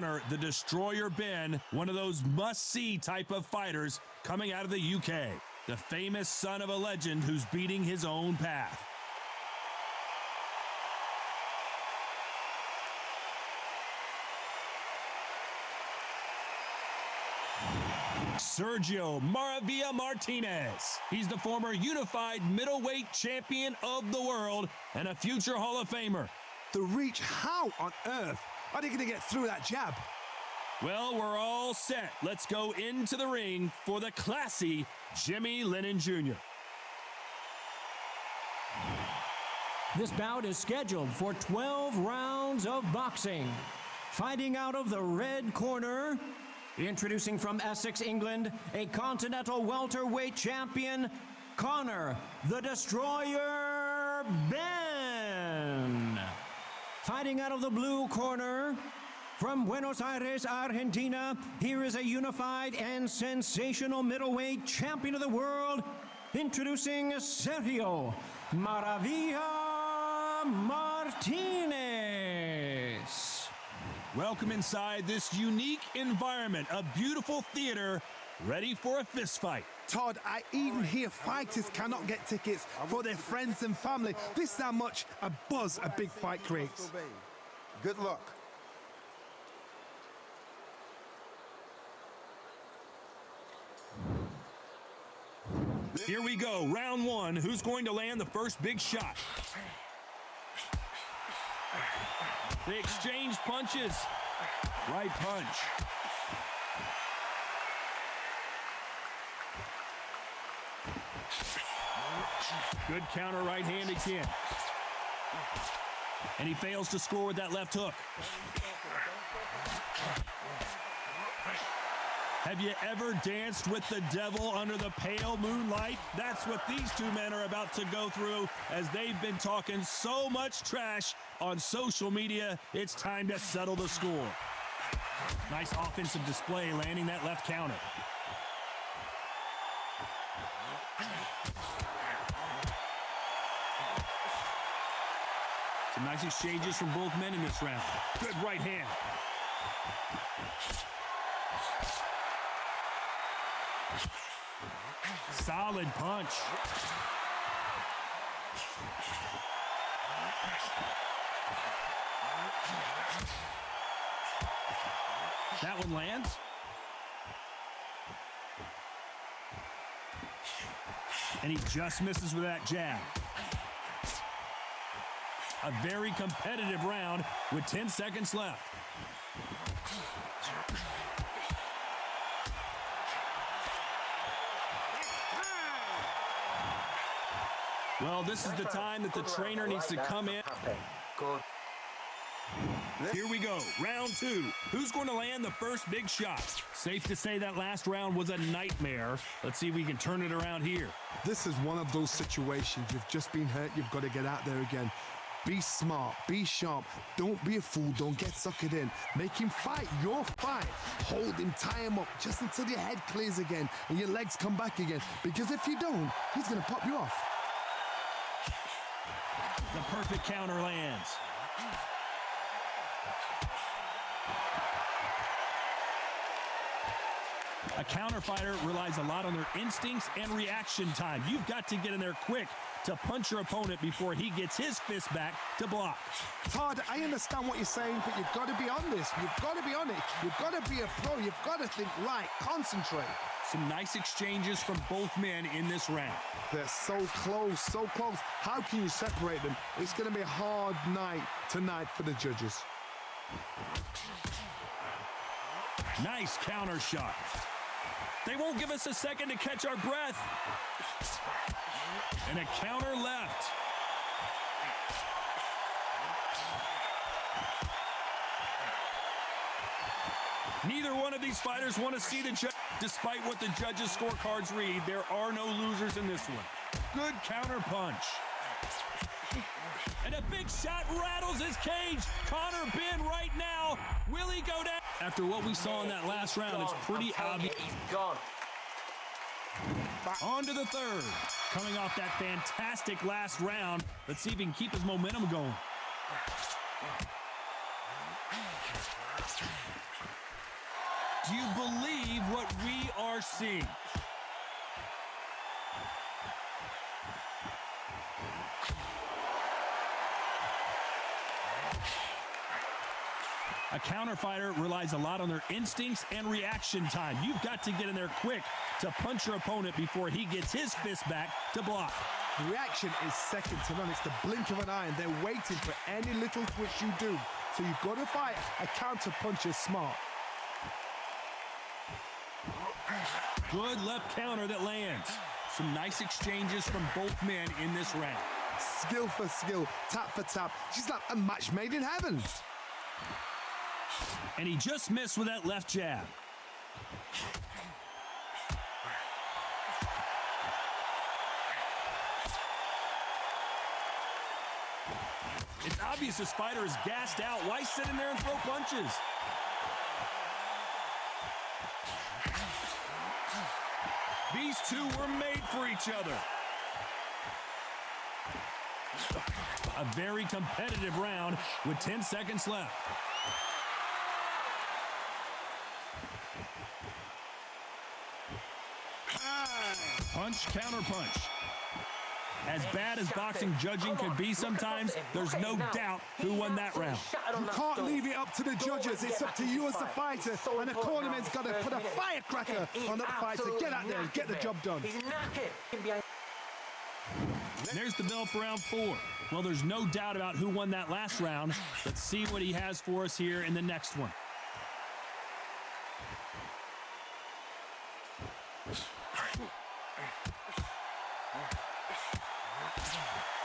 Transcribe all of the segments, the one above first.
Conor the Destroyer Benn, one of those must-see type of fighters coming out of the UK. The famous son of a legend who's beating his own path. Sergio Martinez. He's the former unified middleweight champion of the world and a future Hall of Famer. The reach, how on earth are they going to get through that jab? Well, we're all set. Let's go into the ring for the classy Jimmy Lennon Jr. This bout is scheduled for 12 rounds of boxing. Fighting out of the red corner, introducing from Essex, England, a continental welterweight champion, Conor the Destroyer Benn. Fighting out of the blue corner, from Buenos Aires, Argentina, here is a unified and sensational middleweight champion of the world, introducing Sergio Maravilla Martinez. Welcome inside this unique environment, a beautiful theater, ready for a fist fight. Todd, I even hear fighters cannot get tickets for their friends and family. This is how much a buzz a big fight creates. Good luck. Here we go, round one. Who's going to land the first big shot? They exchange punches. Right punch. Good counter right hand again. And he fails to score with that left hook. Have you ever danced with the devil under the pale moonlight? That's what these two men are about to go through as they've been talking so much trash on social media. It's time to settle the score. Nice offensive display, landing that left counter. Some nice exchanges from both men in this round. Good right hand. Solid punch. That one lands. And he just misses with that jab. A very competitive round with 10 seconds left. Well, this is the time that the trainer needs to come in. Here we go, round two. Who's going to land the first big shot? Safe to say that last round was a nightmare. Let's see if we can turn it around here. This is one of those situations. You've just been hurt. You've got to get out there again. Be smart. Be sharp. Don't be a fool. Don't get suckered in. Make him fight your fight. Hold him, tie him up just until your head clears again and your legs come back again. Because if you don't, he's going to pop you off. The perfect counter lands. A counter fighter relies a lot on their instincts and reaction time. You've got to get in there quick to punch your opponent before he gets his fist back to block. Todd, I understand what you're saying, but you've got to be on this. You've got to be on it. You've got to be a pro. You've got to think right. Concentrate. Some nice exchanges from both men in this round. They're so close, so close. How can you separate them? It's going to be a hard night tonight for the judges. Nice counter shot. They won't give us a second to catch our breath. And a counter left. Neither one of these fighters want to see the judge. Despite what the judges' scorecards read, there are no losers in this one. Good counter punch. And a big shot rattles his cage. Conor Benn right now. Will he go down? After what we saw in that last round, it's pretty obvious. He's gone. On to the third. Coming off that fantastic last round. Let's see if he can keep his momentum going. Do you believe what we are seeing? A counter fighter relies a lot on their instincts and reaction time. You've got to get in there quick to punch your opponent before he gets his fist back to block. The reaction is second to none. It's the blink of an eye, and they're waiting for any little twitch you do. So you've got to fight a counter puncher smart. Good left counter that lands. Some nice exchanges from both men in this round. Skill for skill, tap for tap. She's like a match made in heaven. And he just missed with that left jab. It's obvious this fighter is gassed out. Why sit in there and throw punches? These two were made for each other. A very competitive round with 10 seconds left. Punch, counter punch. As bad as boxing judging could be sometimes, there's no doubt who won that round. You can't leave it up to the judges. It's up to you as the fighter. And the cornerman's got to put a firecracker on that fighter. Get out there and get the job done. There's the bell for round 4. Well, there's no doubt about who won that last round. Let's see what he has for us here in the next one.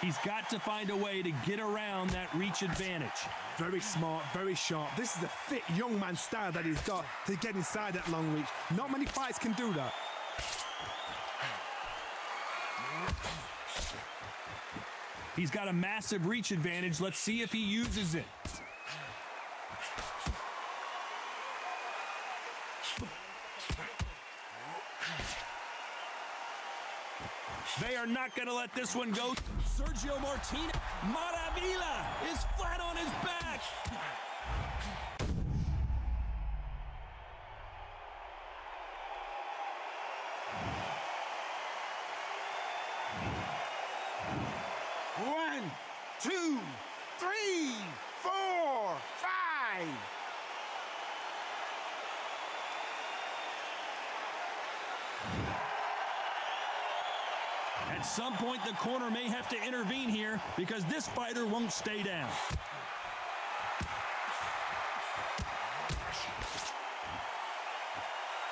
He's got to find a way to get around that reach advantage. Very smart, very sharp. This is a fit young man style that he's got to get inside that long reach. Not many fights can do that. He's got a massive reach advantage. Let's see if he uses it. They are not going to let this one go. Sergio Martinez Maravilla is flat on his back. One, two, three, four, five. At some point, the corner may have to intervene here because this fighter won't stay down.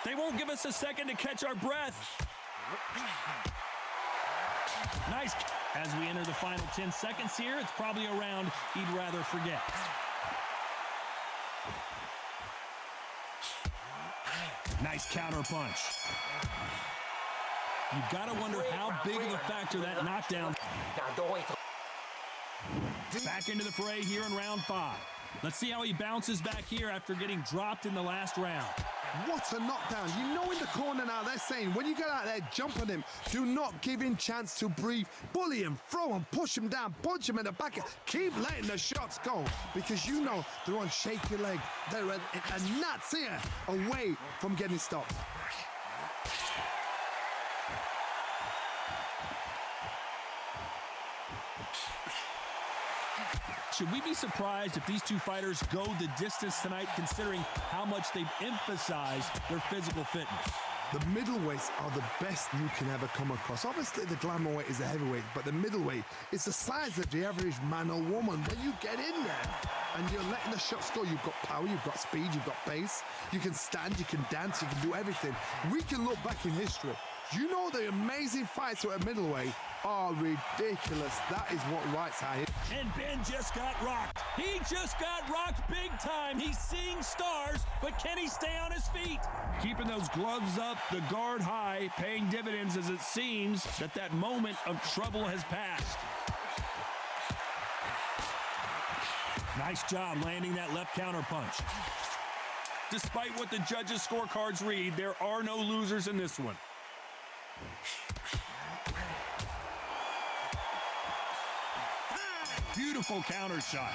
They won't give us a second to catch our breath. Nice. As we enter the final 10 seconds here, it's probably a round he'd rather forget. Nice counter punch. You've got to wonder how big of a factor that knockdown. Back into the fray here in round 5. Let's see how he bounces back here after getting dropped in the last round. What a knockdown. You know in the corner now, they're saying, when you get out there, jump on him. Do not give him chance to breathe. Bully him, throw him, push him down, punch him in the back. Keep letting the shots go because you know they're on shaky leg. They're a nuts here away from getting stopped. Should we be surprised if these two fighters go the distance tonight, considering how much they've emphasized their physical fitness? The middleweights are the best you can ever come across. Obviously, the glamour weight is the heavyweight, but the middleweight is the size of the average man or woman. When you get in there and you're letting the shots go, you've got power, you've got speed, you've got pace. You can stand, you can dance, you can do everything. We can look back in history. You know the amazing fights at middleweight are ridiculous. That is what Wright's high. And Ben just got rocked. He just got rocked big time. He's seeing stars, but can he stay on his feet? Keeping those gloves up, the guard high, paying dividends as it seems that moment of trouble has passed. Nice job landing that left counter punch. Despite what the judges' scorecards read, there are no losers in this one. Beautiful counter shot.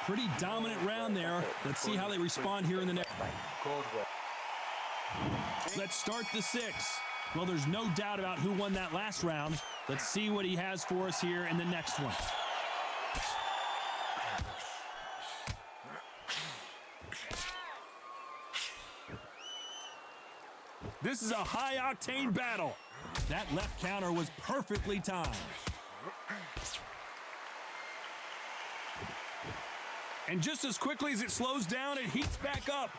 Pretty dominant round there. Let's see how they respond here in the next. Let's start the 6th. Well, there's no doubt about who won that last round. Let's see what he has for us here in the next one. This is a high-octane battle. That left counter was perfectly timed. And just as quickly as it slows down, it heats back up.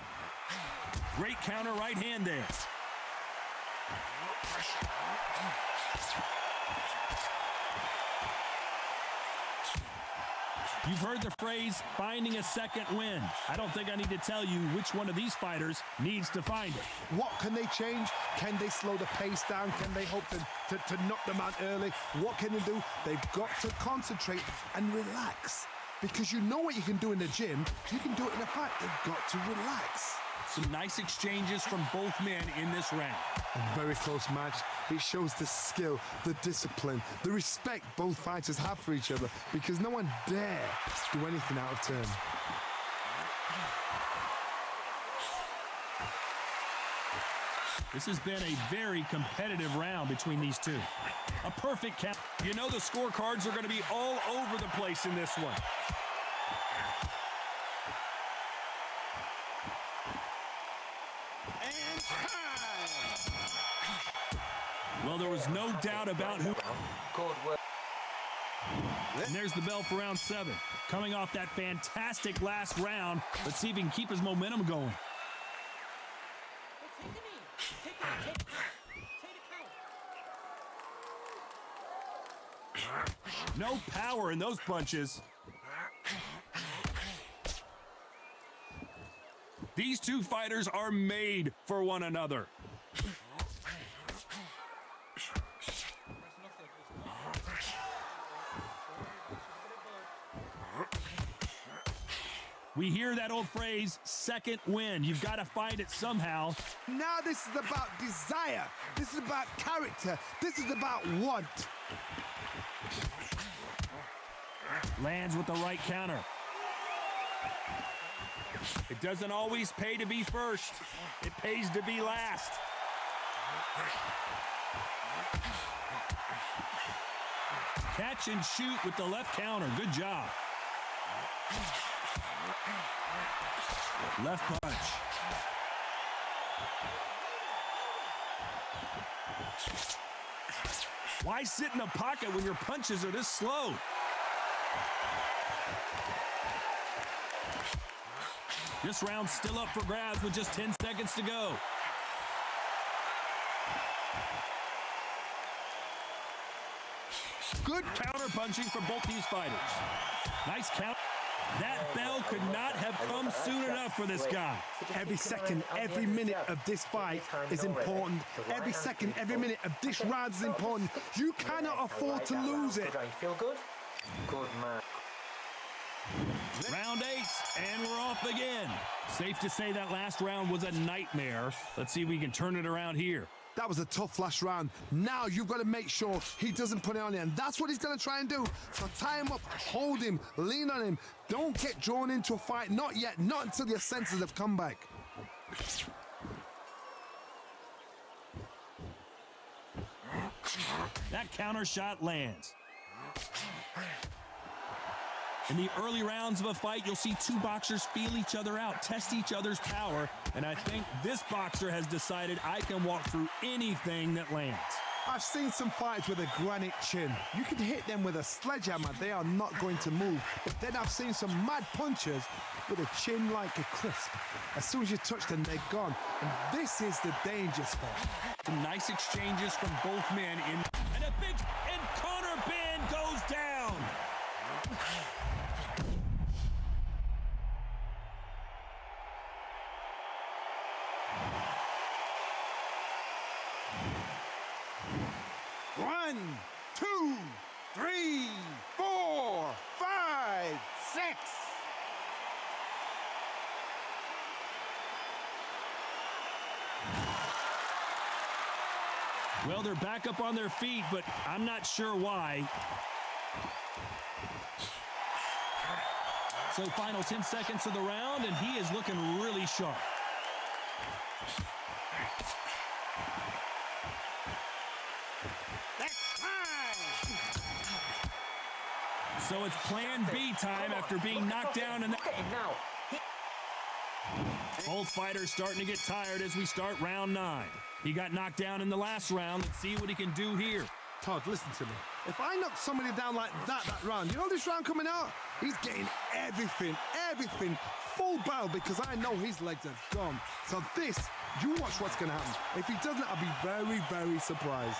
Great counter right hand there. You've heard the phrase, finding a second win. I don't think I need to tell you which one of these fighters needs to find it. What can they change? Can they slow the pace down? Can they hope to knock them out early? What can they do? They've got to concentrate and relax. Because you know what you can do in the gym, you can do it in a fight. They've got to relax. Some nice exchanges from both men in this round. A very close match. It shows the skill, the discipline, the respect both fighters have for each other, because no one dare do anything out of turn. This has been a very competitive round between these two. A perfect count. You know the scorecards are going to be all over the place in this one. And time! Well, there was no doubt about who. And there's the bell for round 7. Coming off that fantastic last round, let's see if he can keep his momentum going. No power in those punches. These two fighters are made for one another. We hear that old phrase, second win. You've got to find it somehow. Now this is about desire. This is about character. This is about want. Lands with the right counter. It doesn't always pay to be first. It pays to be last. Catch and shoot with the left counter. Good job. Left punch. Why sit in the pocket when your punches are this slow? This round's still up for grabs with just 10 seconds to go. Good counter punching from both these fighters. Nice count. That bell could not have come soon enough for this guy. Every second, every minute of this fight is important. Every second, every minute of this round is important. You cannot afford to lose it. Feel good? Good man. Round 8, and we're off again. Safe to say that last round was a nightmare. Let's see if we can turn it around here. That was a tough last round. Now you've got to make sure he doesn't put it on you, and that's what he's going to try and do. So tie him up, hold him, lean on him. Don't get drawn into a fight. Not yet. Not until your senses have come back. That counter shot lands. In the early rounds of a fight, you'll see two boxers feel each other out, test each other's power, and I think this boxer has decided I can walk through anything that lands. I've seen some fights with a granite chin. You can hit them with a sledgehammer, they are not going to move. But then I've seen some mad punchers with a chin like a crisp. As soon as you touch them, they're gone. And this is the danger spot. Some nice exchanges from both men and Conor Benn goes down. One, two, three, four, five, six. Well, they're back up on their feet, but I'm not sure why. So final 10 seconds of the round, and he is looking really sharp. That's time. So it's plan B time after being knocked down. And Now. both fighters starting to get tired as we start round 9. He got knocked down in the last round. Let's see what he can do here. Todd, listen to me. If I knock somebody down like that round, you know this round coming out? He's getting everything, full barrel because I know his legs are gone. So this, you watch what's going to happen. If he doesn't, I'll be very, very surprised.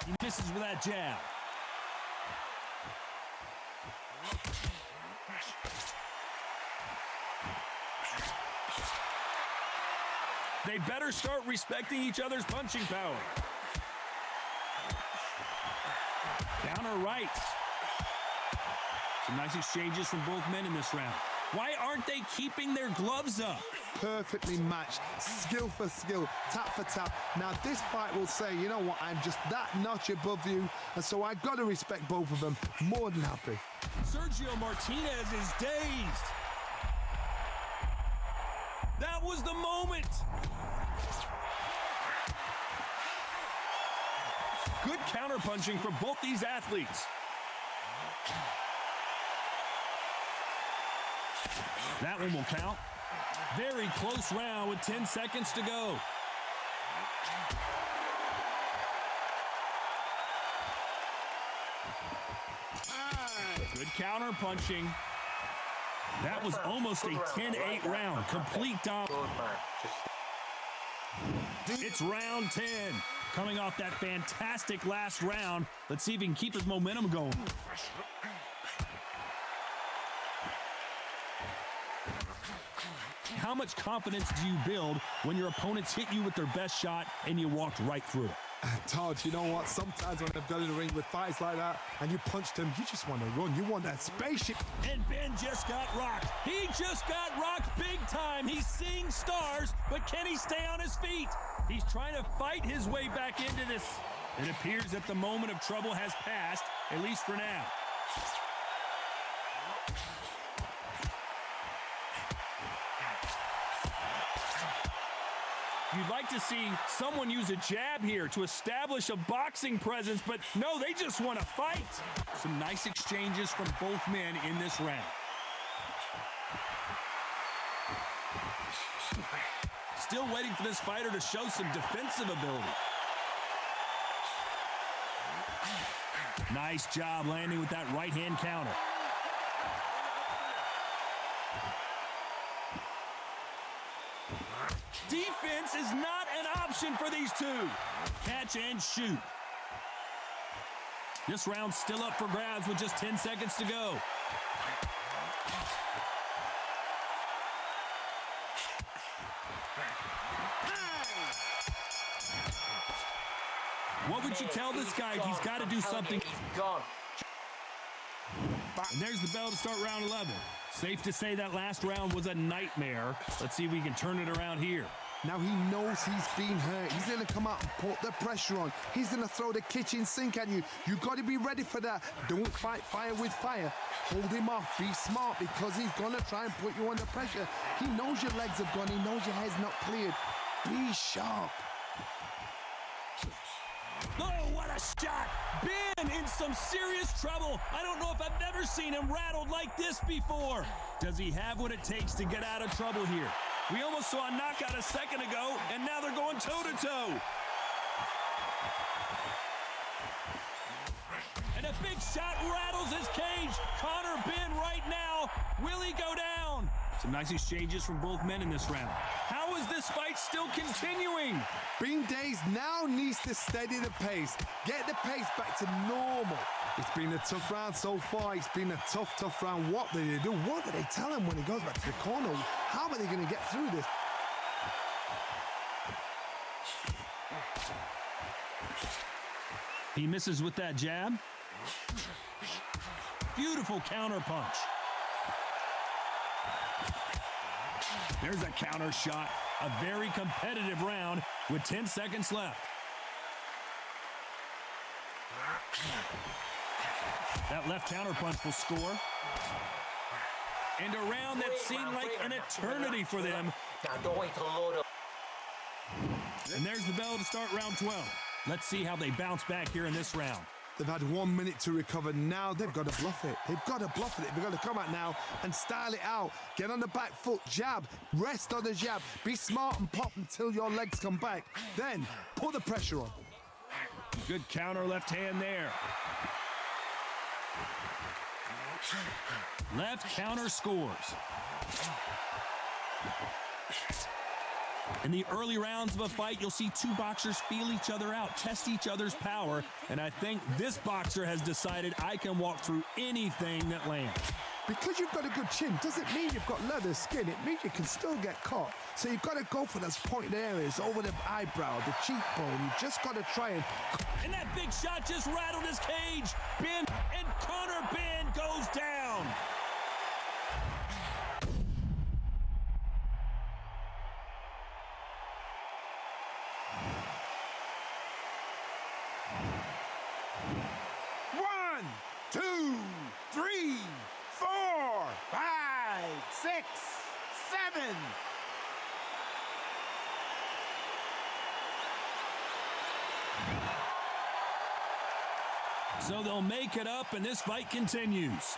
He misses with that jab. They better start respecting each other's punching power. Counter rights. Some nice exchanges from both men in this round. Why aren't they keeping their gloves up? Perfectly matched, skill for skill, tap for tap. Now this fight will say, you know what, I'm just that notch above you, and so I've got to respect both of them. More than happy. Sergio Martinez is dazed. That was the moment. Good counterpunching from both these athletes. That one will count. Very close round with 10 seconds to go. Good counterpunching. That was almost a 10-8 round. Complete dominance. It's round 10. Coming off that fantastic last round. Let's see if he can keep his momentum going. How much confidence do you build when your opponents hit you with their best shot and you walked right through it? Todd, you know what? Sometimes when I've got in the ring with fights like that and you punched him, you just want to run. You want that spaceship. And Ben just got rocked. He just got rocked big time. He's seeing stars, but can he stay on his feet? He's trying to fight his way back into this. It appears that the moment of trouble has passed, at least for now. You'd like to see someone use a jab here to establish a boxing presence, but no, they just want to fight. Some nice exchanges from both men in this round. Still waiting for this fighter to show some defensive ability. Nice job landing with that right-hand counter. Defense is not an option for these two. Catch and shoot. This round's still up for grabs with just 10 seconds to go. What would you tell this guy? He's got to do something. He's gone. And there's the bell to start round 11. Safe to say that last round was a nightmare. Let's see if we can turn it around here. Now he knows he's been hurt. He's going to come out and put the pressure on. He's going to throw the kitchen sink at you. You got to be ready for that. Don't fight fire with fire. Hold him off. Be smart because he's going to try and put you under pressure. He knows your legs have gone. He knows your head's not cleared. Be sharp. Oh, what a shot! Ben in some serious trouble. I don't know if I've ever seen him rattled like this before. Does he have what it takes to get out of trouble here? We almost saw a knockout a second ago, and now they're going toe-to-toe. And a big shot rattles his cage. Conor Benn right now. Will he go down? Some nice exchanges from both men in this round. How is this fight still continuing? Being dazed now needs to steady the pace. Get the pace back to normal. It's been a tough round so far. It's been a tough round. What do they do? What do they tell him when he goes back to the corner? How are they going to get through this? He misses with that jab. Beautiful counter punch. There's a counter shot. A very competitive round with 10 seconds left. That left counterpunch will score. And a round that seemed like an eternity for them. And there's the bell to start round 12. Let's see how they bounce back here in this round. They've had 1 minute to recover. Now they've got to bluff it. They've got to bluff it. They've got to come out now and style it out. Get on the back foot, jab, rest on the jab. Be smart and pop until your legs come back. Then put the pressure on. Good counter left hand there. Left counter scores. In the early rounds of a fight, you'll see two boxers feel each other out, test each other's power, and I think this boxer has decided I can walk through anything that lands. Because you've got a good chin doesn't mean you've got leather skin. It means you can still get caught. So you've got to go for those pointed areas, over the eyebrow, the cheekbone. You've just got to try and... And that big shot just rattled his cage. Ben and Conor Benn goes down. One, two, three, 4, 5, 6, 7. So they'll make it up, and this fight continues.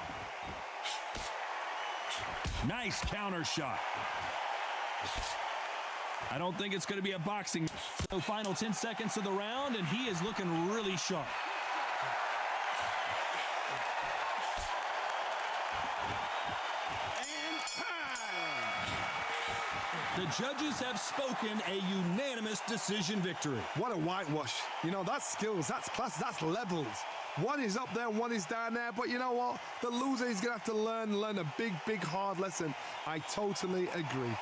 Nice counter shot. I don't think it's going to be a boxing. So final 10 seconds of the round, and he is looking really sharp. And time. The judges have spoken a unanimous decision victory. What a whitewash. You know, that's skills, that's class, that's levels. One is up there, one is down there, but you know what? The loser is going to have to learn a big, hard lesson. I totally agree.